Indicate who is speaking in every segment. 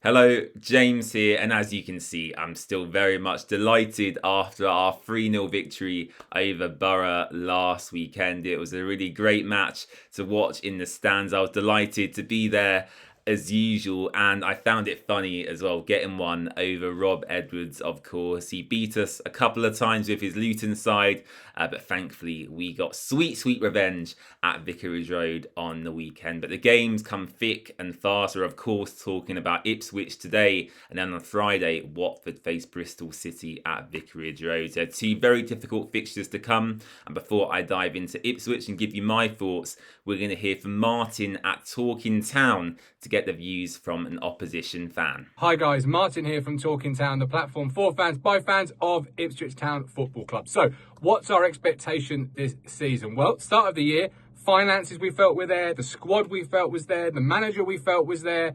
Speaker 1: Hello, James here, and as you can see, I'm still very much delighted after our 3-0 victory over Borough last weekend. It was a really great match to watch in the stands. I was delighted to be there as usual, and I found it funny as well, getting one over Rob Edwards, of course. He beat us a couple of times with his Luton side, but thankfully we got sweet revenge at Vicarage Road on the weekend. But the games come thick and fast. We're of course talking about Ipswich today, and then on Friday, Watford face Bristol City at Vicarage Road. So two very difficult fixtures to come. And before I dive into Ipswich and give you my thoughts, we're going to hear from Martin at Talking Town to get the views from an opposition fan.
Speaker 2: Hi guys, Martin here from Talking Town, the platform for fans by fans of Ipswich Town Football Club. So, what's our expectation this season? Well, start of the year, finances we felt were there, the squad we felt was there, the manager we felt was there.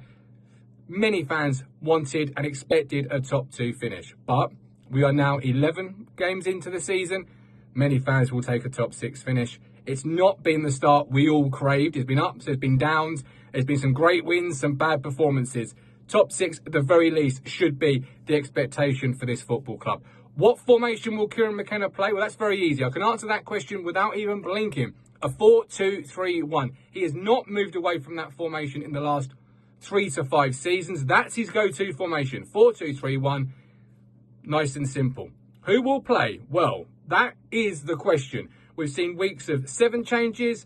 Speaker 2: Many fans wanted and expected a top 2 finish, but we are now 11 games into the season. Many fans will take a top 6 finish. It's not been the start we all craved. There's been ups, there's been downs, there's been some great wins, some bad performances. Top 6 at the very least should be the expectation for this football club. What formation will Kieran McKenna play? Well, that's very easy. I can answer that question without even blinking. A 4-2-3-1. He has not moved away from that formation in the last 3 to 5 seasons. That's his go-to formation. 4-2-3-1. Nice and simple. Who will play? Well, that is the question. We've seen weeks of 7 changes,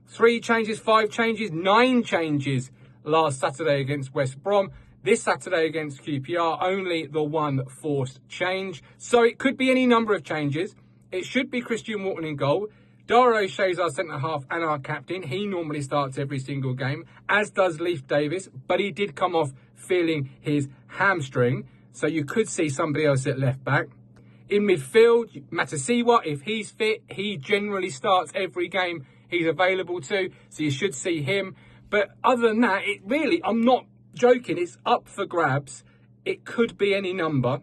Speaker 2: 3 changes, 5 changes, 9 changes last Saturday against West Brom. This Saturday against QPR, only the one forced change. So it could be any number of changes. It should be Christian Walton in goal. Dara O'Shea's our centre-half and our captain. He normally starts every single game, as does Leif Davis. But he did come off feeling his hamstring. So you could see somebody else at left-back. In midfield, Matasiwa, if he's fit, he generally starts every game he's available to. So you should see him. But other than that, I'm not joking, it's up for grabs. It could be any number.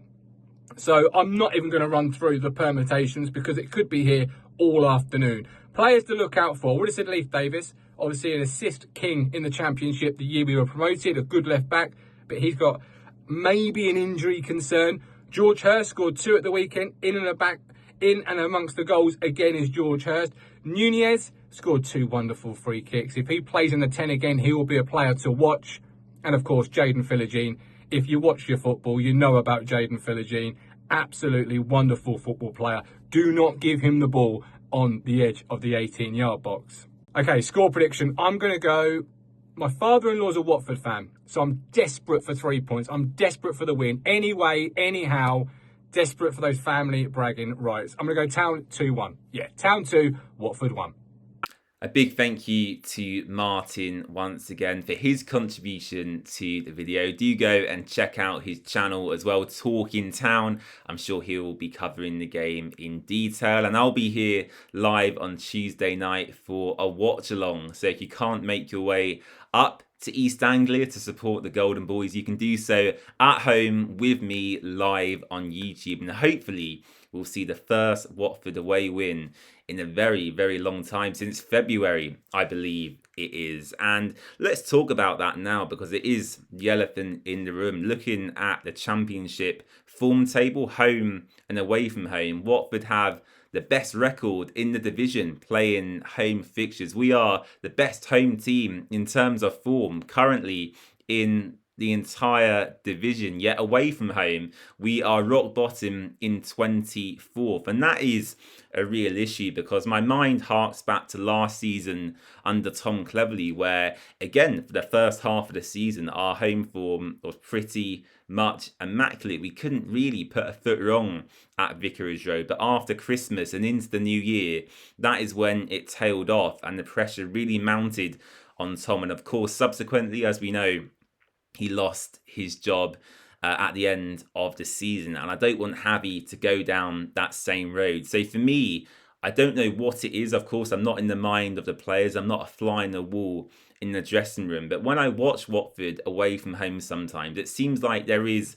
Speaker 2: So I'm not even going to run through the permutations because it could be here all afternoon. Players to look out for. Would have said Leif Davis, obviously an assist king in the Championship the year we were promoted, a good left back, but he's got maybe an injury concern. George Hurst scored 2 at the weekend, in and amongst the goals again is George Hurst. Nunez scored 2 wonderful free kicks. If he plays in the 10 again, he will be a player to watch. And of course, Jayden Philogene. If you watch your football, you know about Jayden Philogene. Absolutely wonderful football player. Do not give him the ball on the edge of the 18-yard box. Okay, score prediction. I'm going to go... My father-in-law's a Watford fan, so I'm desperate for 3 points. I'm desperate for the win. Anyway, anyhow, desperate for those family bragging rights. I'm going to go Town 2-1. Yeah, Town 2, Watford 1.
Speaker 1: A big thank you to Martin once again for his contribution to the video. Do go and check out his channel as well, Talking Town. I'm sure he'll be covering the game in detail. And I'll be here live on Tuesday night for a watch along. So if you can't make your way up to East Anglia to support the Golden Boys, you can do so at home with me live on YouTube. And hopefully we'll see the first Watford away win in a very long time, since February, I believe it is. And let's talk about that now, because it is the elephant in the room. Looking at the Championship form table, home and away from home, Watford have the best record in the division playing home fixtures. We are the best home team in terms of form currently in the entire division, yet away from home we are rock bottom in 24th, and that is a real issue because my mind harks back to last season under Tom Cleverley, where again for the first half of the season our home form was pretty much immaculate. We couldn't really put a foot wrong at Vicarage Road, but after Christmas and into the new year, that is when it tailed off and the pressure really mounted on Tom. And of course subsequently, as we know, he lost his job at the end of the season, and I don't want Javi to go down that same road. So for me, I don't know what it is. Of course, I'm not in the mind of the players. I'm not a fly in the wall in the dressing room. But when I watch Watford away from home sometimes, it seems like there is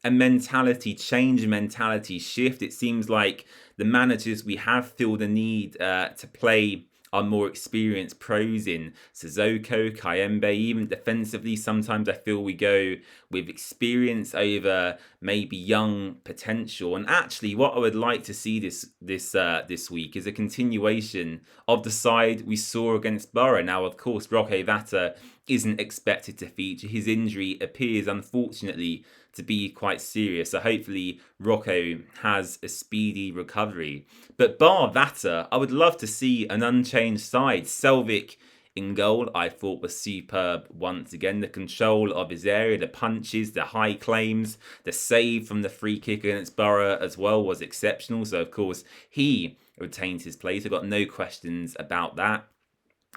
Speaker 1: a mentality change, a mentality shift. It seems like the managers we have feel the need to play our more experienced pros in Sissoko, Kayembe. Even defensively, sometimes I feel we go with experience over maybe young potential. And actually, what I would like to see this week is a continuation of the side we saw against Borough. Now, of course, Roque Vata isn't expected to feature. His injury appears, unfortunately, to be quite serious. So hopefully Rocco has a speedy recovery. But bar Vata, I would love to see an unchanged side. Selvik in goal, I thought was superb once again. The control of his area, the punches, the high claims, the save from the free kick against Borough as well was exceptional. So, of course, he retains his place. I've got no questions about that.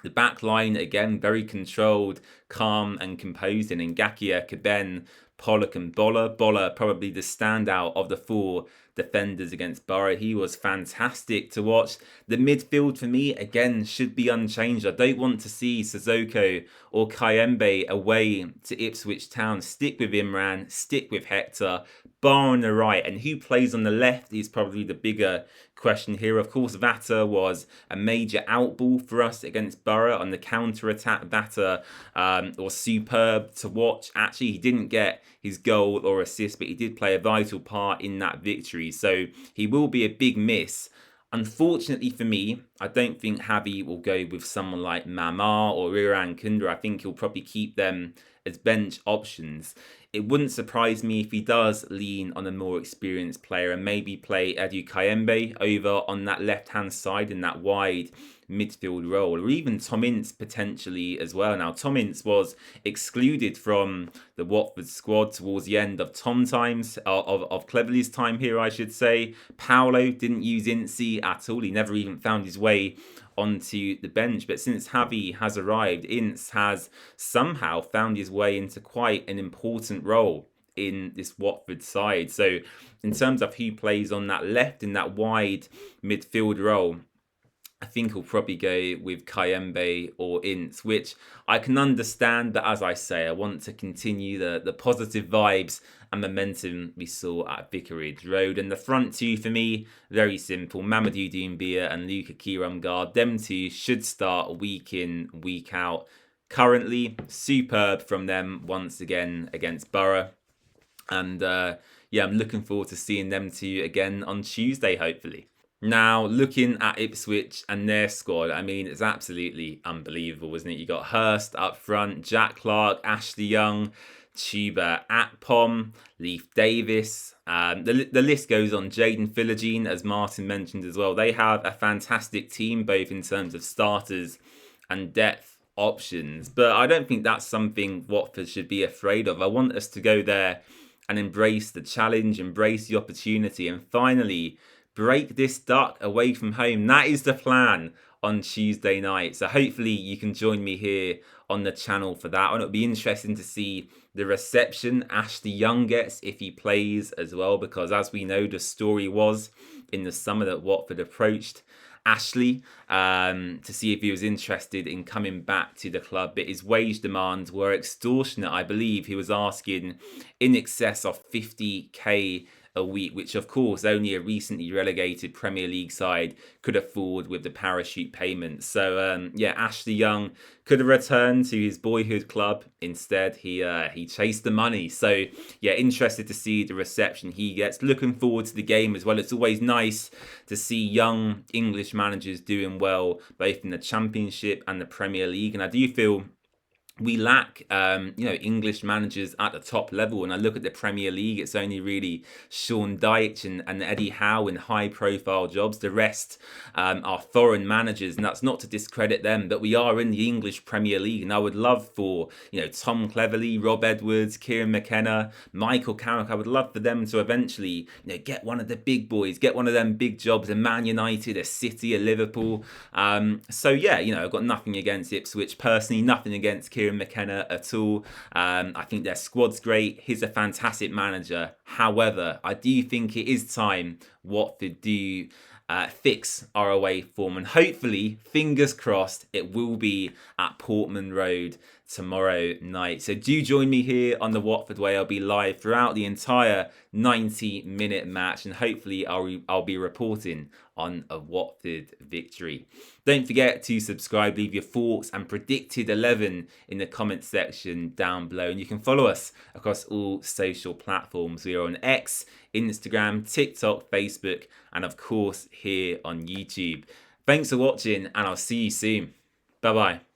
Speaker 1: The back line, again, very controlled, calm and composed. And Ngakia, Caben, Pollock and Bola. Bola probably the standout of the four defenders against Borough. He was fantastic to watch. The midfield for me, again, should be unchanged. I don't want to see Sissoko or Kayembe away to Ipswich Town. Stick with Imran, stick with Hector, bar on the right. And who plays on the left is probably the bigger question here. Of course, Vata was a major outball for us against Borough on the counter-attack. Vata was superb to watch. Actually, he didn't get his goal or assist, but he did play a vital part in that victory. So he will be a big miss. Unfortunately for me, I don't think Javi will go with someone like Mama or Iran Kunda. I think he'll probably keep them as bench options. It wouldn't surprise me if he does lean on a more experienced player and maybe play Edu Kayembe over on that left-hand side in that wide midfield role, or even Tom Ince potentially as well. Now, Tom Ince was excluded from the Watford squad towards the end of of Cleverley's time here, I should say. Paolo didn't use Ince at all. He never even found his way onto the bench. But since Javi has arrived, Ince has somehow found his way into quite an important role in this Watford side. So in terms of who plays on that left in that wide midfield role, I think he'll probably go with Kayembe or Ince, which I can understand. But as I say, I want to continue the positive vibes and momentum we saw at Vicarage Road. And the front two, for me, very simple. Mamadou Doumbia and Luka Kiramgard. Them two should start week in, week out. Currently, superb from them once again against Borough. And yeah, I'm looking forward to seeing them two again on Tuesday, hopefully. Now, looking at Ipswich and their squad, I mean, it's absolutely unbelievable, isn't it? You got Hurst up front, Jack Clark, Ashley Young, Chuba Akpom, Leif Davis. The list goes on. Jaden Philogene, as Martin mentioned as well. They have a fantastic team, both in terms of starters and depth options. But I don't think that's something Watford should be afraid of. I want us to go there and embrace the challenge, embrace the opportunity, and finally break this duck away from home. That is the plan on Tuesday night. So hopefully you can join me here on the channel for that. And it'll be interesting to see the reception Ashley Young gets if he plays as well, because as we know, the story was in the summer that Watford approached Ashley to see if he was interested in coming back to the club, but his wage demands were extortionate. I believe he was asking in excess of 50k a week, which of course only a recently relegated Premier League side could afford with the parachute payments. So yeah, Ashley Young could have returned to his boyhood club. Instead, he chased the money. So yeah, interested to see the reception he gets. Looking forward to the game as well. It's always nice to see young English managers doing well, both in the Championship and the Premier League. And I do feel we lack, English managers at the top level. When I look at the Premier League, it's only really Sean Dyche and Eddie Howe in high-profile jobs. The rest are foreign managers, and that's not to discredit them, but we are in the English Premier League, and I would love for, Tom Cleverley, Rob Edwards, Kieran McKenna, Michael Carrick, I would love for them to eventually, get one of the big boys, get one of them big jobs, a Man United, a City, a Liverpool. So yeah, I've got nothing against Ipswich personally, nothing against Kieran McKenna at all. I think their squad's great. He's a fantastic manager. However, I do think it is time Watford do fix our away form, and hopefully, fingers crossed, it will be at Portman Road tomorrow night. So do join me here on the Watford Way. I'll be live throughout the entire 90-minute match, and hopefully I'll be reporting on a Watford victory. Don't forget to subscribe, leave your thoughts and predicted 11 in the comments section down below, and you can follow us across all social platforms. We are on X, Instagram, TikTok, Facebook, and of course here on YouTube. Thanks for watching, and I'll see you soon. Bye bye.